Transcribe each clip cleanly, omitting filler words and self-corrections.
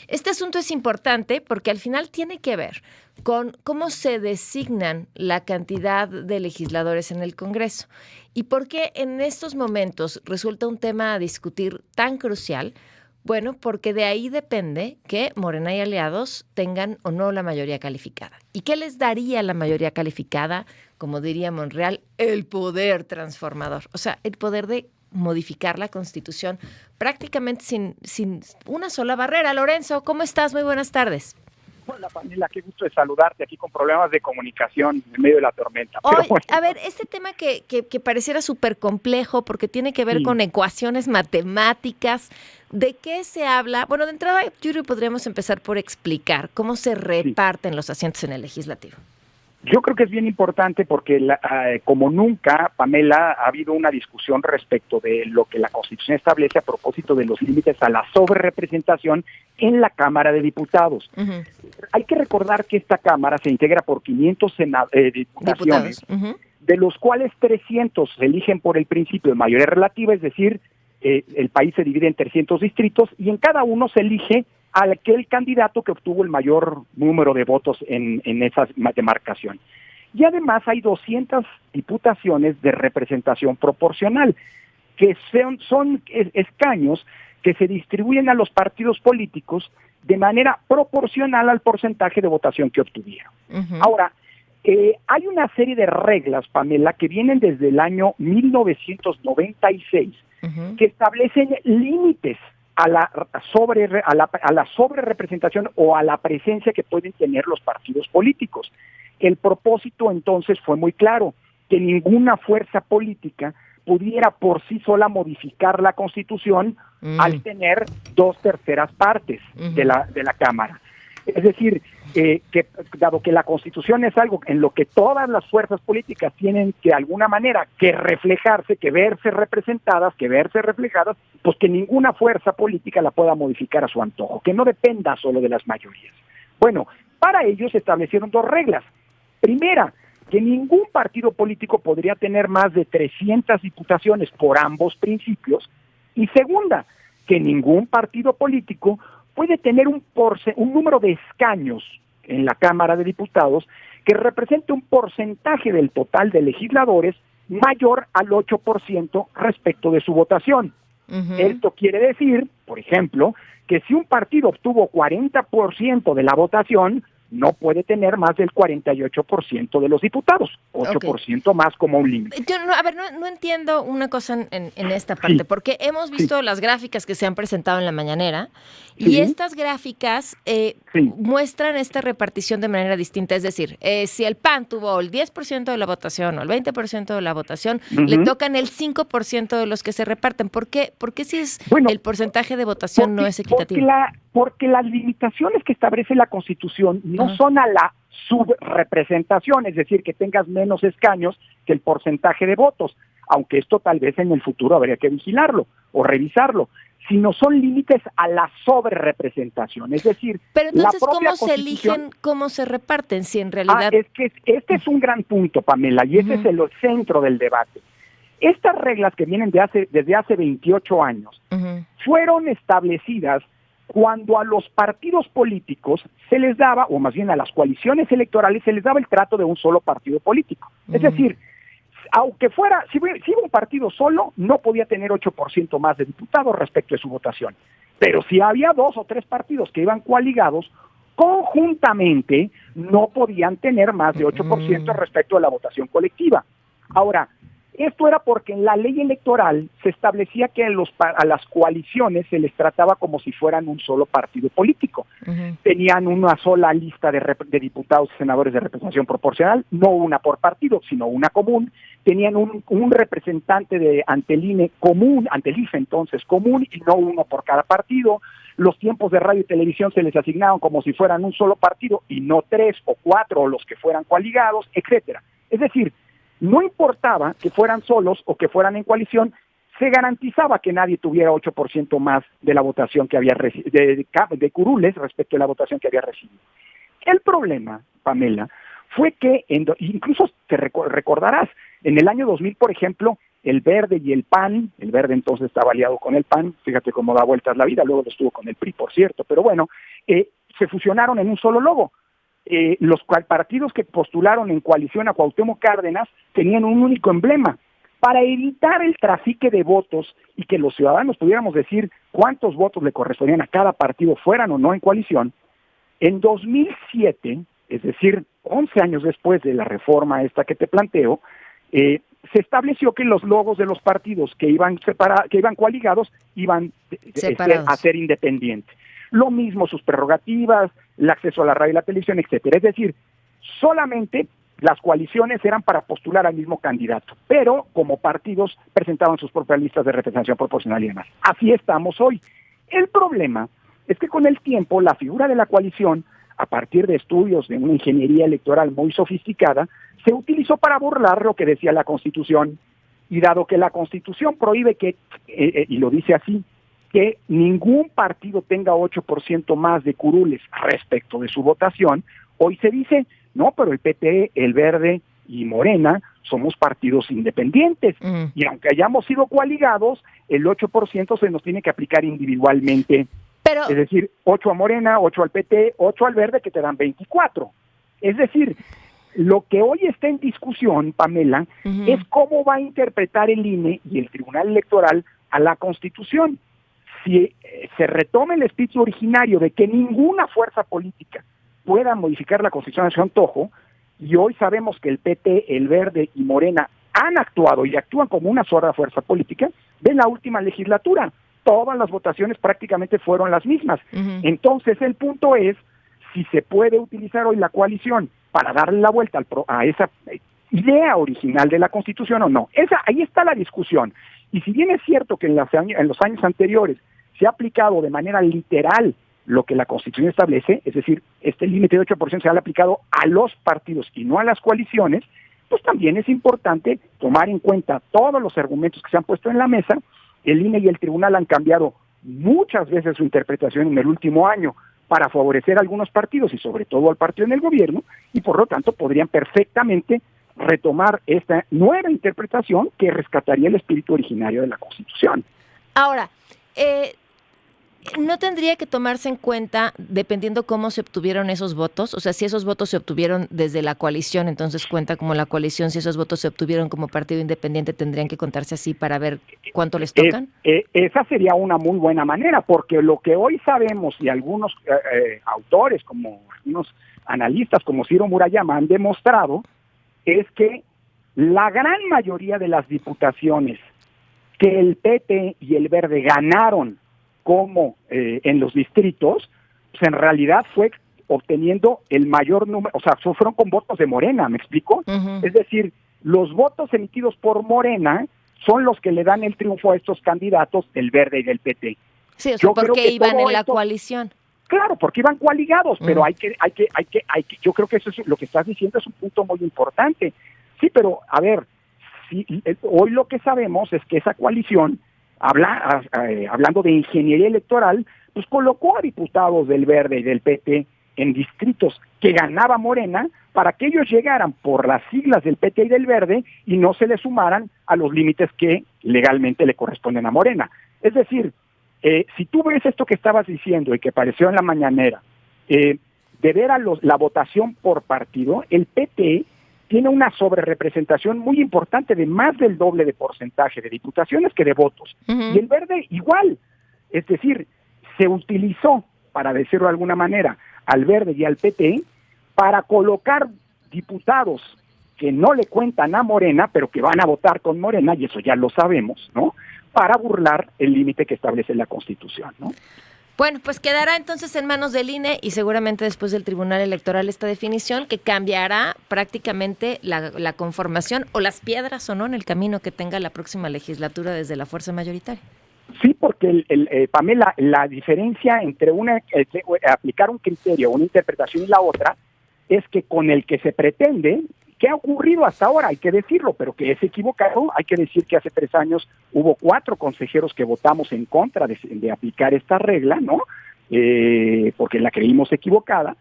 Este asunto es importante porque al final tiene que ver con cómo se designan la cantidad de legisladores en el Congreso y por qué en estos momentos resulta un tema a discutir tan crucial. Bueno, porque de ahí depende que Morena y aliados tengan o no la mayoría calificada. ¿Y qué les daría la mayoría calificada? Como diría Monreal, el poder transformador. O sea, el poder de modificar la Constitución prácticamente sin una sola barrera. Lorenzo, ¿cómo estás? Muy buenas tardes. Hola, Pamela, qué gusto de saludarte aquí con problemas de comunicación en medio de la tormenta. Hoy, Pero bueno, a ver, este tema que pareciera súper complejo porque tiene que ver sí, con ecuaciones matemáticas, ¿de qué se habla? Bueno, de entrada, yo creo que podríamos empezar por explicar cómo se sí. reparten los asientos en el legislativo. Yo creo que es bien importante porque, como nunca, Pamela, ha habido una discusión respecto de lo que la Constitución establece a propósito de los límites a la sobrerepresentación en la Cámara de Diputados. Uh-huh. Hay que recordar que esta Cámara se integra por 500 diputaciones, Uh-huh. de los cuales 300 se eligen por el principio de mayoría relativa, es decir, el país se divide en 300 distritos y en cada uno se elige a aquel candidato que obtuvo el mayor número de votos en esa demarcación. Y además hay 200 diputaciones de representación proporcional, que son escaños que se distribuyen a los partidos políticos de manera proporcional al porcentaje de votación que obtuvieron. Uh-huh. Ahora, hay una serie de reglas, Pamela, que vienen desde el año 1996, Uh-huh. que establecen límites a la sobrerepresentación o a la presencia que pueden tener los partidos políticos. El propósito entonces fue muy claro, que ninguna fuerza política pudiera por sí sola modificar la Constitución al tener 2/3 partes de la Cámara. Es decir, que dado que la Constitución es algo en lo que todas las fuerzas políticas tienen que de alguna manera que reflejarse, que verse representadas, que verse reflejadas, pues que ninguna fuerza política la pueda modificar a su antojo, que no dependa solo de las mayorías. Bueno, para ello se establecieron 2 reglas. Primera, que ningún partido político podría tener más de 300 diputaciones por ambos principios. Y segunda, que ningún partido político puede tener un número de escaños en la Cámara de Diputados que represente un porcentaje del total de legisladores mayor al 8% respecto de su votación. Uh-huh. Esto quiere decir, por ejemplo, que si un partido obtuvo 40% de la votación, no puede tener más del 48% de los diputados, 8% más como un límite. Yo no entiendo una cosa en esta parte, porque hemos visto las gráficas que se han presentado en la mañanera y estas gráficas muestran esta repartición de manera distinta. Es decir, si el PAN tuvo el 10% de la votación o el 20% de la votación, le tocan el 5% de los que se reparten. ¿Por qué si el porcentaje de votación no es equitativo? Porque las limitaciones que establece la Constitución no son a la subrepresentación, es decir, que tengas menos escaños que el porcentaje de votos, aunque esto tal vez en el futuro habría que vigilarlo o revisarlo, sino son límites a la sobrerepresentación, es decir, pero entonces, la propia ¿cómo se eligen, cómo se reparten? Si en realidad... es que este es un gran punto, Pamela, y ese es el centro del debate. Estas reglas que vienen desde hace 28 años fueron establecidas cuando a los partidos políticos se les daba, o más bien a las coaliciones electorales, se les daba el trato de un solo partido político. Es decir, aunque fuera, si iba un partido solo, no podía tener 8% más de diputados respecto de su votación. Pero si había 2 o 3 partidos que iban coaligados, conjuntamente no podían tener más de 8% respecto de la votación colectiva. Ahora, esto era porque en la ley electoral se establecía que a las coaliciones se les trataba como si fueran un solo partido político. Tenían una sola lista de diputados y senadores de representación proporcional, no una por partido, sino una común. Tenían un representante ante el INE común, ante el IFE entonces común, y no uno por cada partido. Los tiempos de radio y televisión se les asignaban como si fueran un solo partido y no 3 o 4 o los que fueran coaligados, etcétera. Es decir, no importaba que fueran solos o que fueran en coalición, se garantizaba que nadie tuviera 8% más de la votación que había de curules respecto a la votación que había recibido. El problema, Pamela, fue que incluso te recordarás, en el año 2000, por ejemplo, el Verde y el PAN, el Verde entonces estaba aliado con el PAN, fíjate cómo da vueltas la vida, luego lo estuvo con el PRI, por cierto, pero bueno, se fusionaron en un solo logo. Los partidos que postularon en coalición a Cuauhtémoc Cárdenas tenían un único emblema. Para evitar el trafique de votos y que los ciudadanos pudiéramos decir cuántos votos le correspondían a cada partido, fueran o no en coalición, en 2007, es decir, 11 años después de la reforma esta que te planteo, se estableció que los logos de los partidos que iban coaligados iban a ser independientes. Lo mismo sus prerrogativas, el acceso a la radio y la televisión, etcétera. Es decir, solamente las coaliciones eran para postular al mismo candidato, pero como partidos presentaban sus propias listas de representación proporcional y demás. Así estamos hoy. El problema es que con el tiempo la figura de la coalición, a partir de estudios de una ingeniería electoral muy sofisticada, se utilizó para burlar lo que decía la Constitución. Y dado que la Constitución prohíbe que, y lo dice así, que ningún partido tenga 8% más de curules respecto de su votación, hoy se dice, no, pero el PT, el Verde y Morena somos partidos independientes. Y aunque hayamos sido coaligados, el 8% se nos tiene que aplicar individualmente. Es decir, 8 a Morena, 8 al PT, 8 al Verde, que te dan 24. Es decir, lo que hoy está en discusión, Pamela, es cómo va a interpretar el INE y el Tribunal Electoral a la Constitución. Si se retoma el espíritu originario de que ninguna fuerza política pueda modificar la Constitución a su antojo, y hoy sabemos que el PT, el Verde y Morena han actuado y actúan como una sola fuerza política, de la última legislatura, todas las votaciones prácticamente fueron las mismas. Entonces el punto es si se puede utilizar hoy la coalición para darle la vuelta a esa idea original de la Constitución o no. Ahí está la discusión. Y si bien es cierto que en los años anteriores se ha aplicado de manera literal lo que la Constitución establece, es decir, este límite de 8% se ha aplicado a los partidos y no a las coaliciones, pues también es importante tomar en cuenta todos los argumentos que se han puesto en la mesa. El INE y el Tribunal han cambiado muchas veces su interpretación en el último año para favorecer a algunos partidos y sobre todo al partido en el gobierno, y por lo tanto podrían perfectamente retomar esta nueva interpretación que rescataría el espíritu originario de la Constitución. Ahora, ¿no tendría que tomarse en cuenta, dependiendo cómo se obtuvieron esos votos? O sea, si esos votos se obtuvieron desde la coalición, entonces cuenta como la coalición. Si esos votos se obtuvieron como partido independiente, ¿tendrían que contarse así para ver cuánto les tocan? Esa sería una muy buena manera, porque lo que hoy sabemos, y algunos autores, como algunos analistas como Ciro Murayama han demostrado, es que la gran mayoría de las diputaciones que el PT y el Verde ganaron como en los distritos, pues en realidad fue obteniendo el mayor número, o sea, fueron con votos de Morena, ¿me explico? Es decir, los votos emitidos por Morena son los que le dan el triunfo a estos candidatos del Verde y del PT. Sí, o sea, porque iban en la coalición. Claro, porque iban coaligados, pero yo creo que eso es lo que estás diciendo, es un punto muy importante. Sí, pero a ver, hoy lo que sabemos es que esa coalición, hablando de ingeniería electoral, pues colocó a diputados del Verde y del PT en distritos que ganaba Morena para que ellos llegaran por las siglas del PT y del Verde y no se le sumaran a los límites que legalmente le corresponden a Morena. Es decir, si tú ves esto que estabas diciendo y que apareció en la mañanera, de ver a la votación por partido, el PT tiene una sobrerepresentación muy importante de más del doble de porcentaje de diputaciones que de votos. Y el Verde igual. Es decir, se utilizó, para decirlo de alguna manera, al Verde y al PT para colocar diputados que no le cuentan a Morena, pero que van a votar con Morena, y eso ya lo sabemos, ¿no? Para burlar el límite que establece la Constitución, ¿no? Bueno, pues quedará entonces en manos del INE y seguramente después del Tribunal Electoral esta definición que cambiará prácticamente la conformación o las piedras o no en el camino que tenga la próxima legislatura desde la fuerza mayoritaria. Sí, porque Pamela, la diferencia entre aplicar un criterio, una interpretación y la otra, es que con el que se pretende, ¿qué ha ocurrido hasta ahora? Hay que decirlo, pero que es equivocado. Hay que decir que hace 3 años hubo 4 consejeros que votamos en contra de aplicar esta regla, ¿no? Porque la creímos equivocada.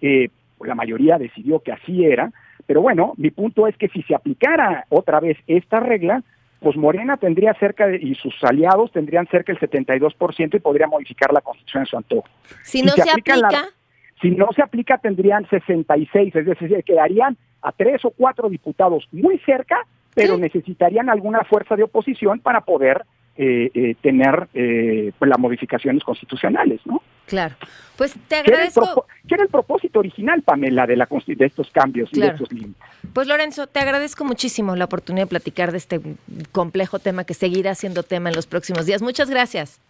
La mayoría decidió que así era. Pero bueno, mi punto es que si se aplicara otra vez esta regla, pues Morena tendría y sus aliados tendrían cerca del 72% y podría modificar la Constitución en su antojo. Si no se aplica... Si no se aplica, tendrían 66, es decir, quedarían a 3 o 4 diputados muy cerca, pero necesitarían alguna fuerza de oposición para poder tener pues las modificaciones constitucionales, ¿no? Claro. Pues te agradezco. ¿Qué era el propósito original, Pamela, de estos cambios y de estos límites? Pues Lorenzo, te agradezco muchísimo la oportunidad de platicar de este complejo tema que seguirá siendo tema en los próximos días. Muchas gracias.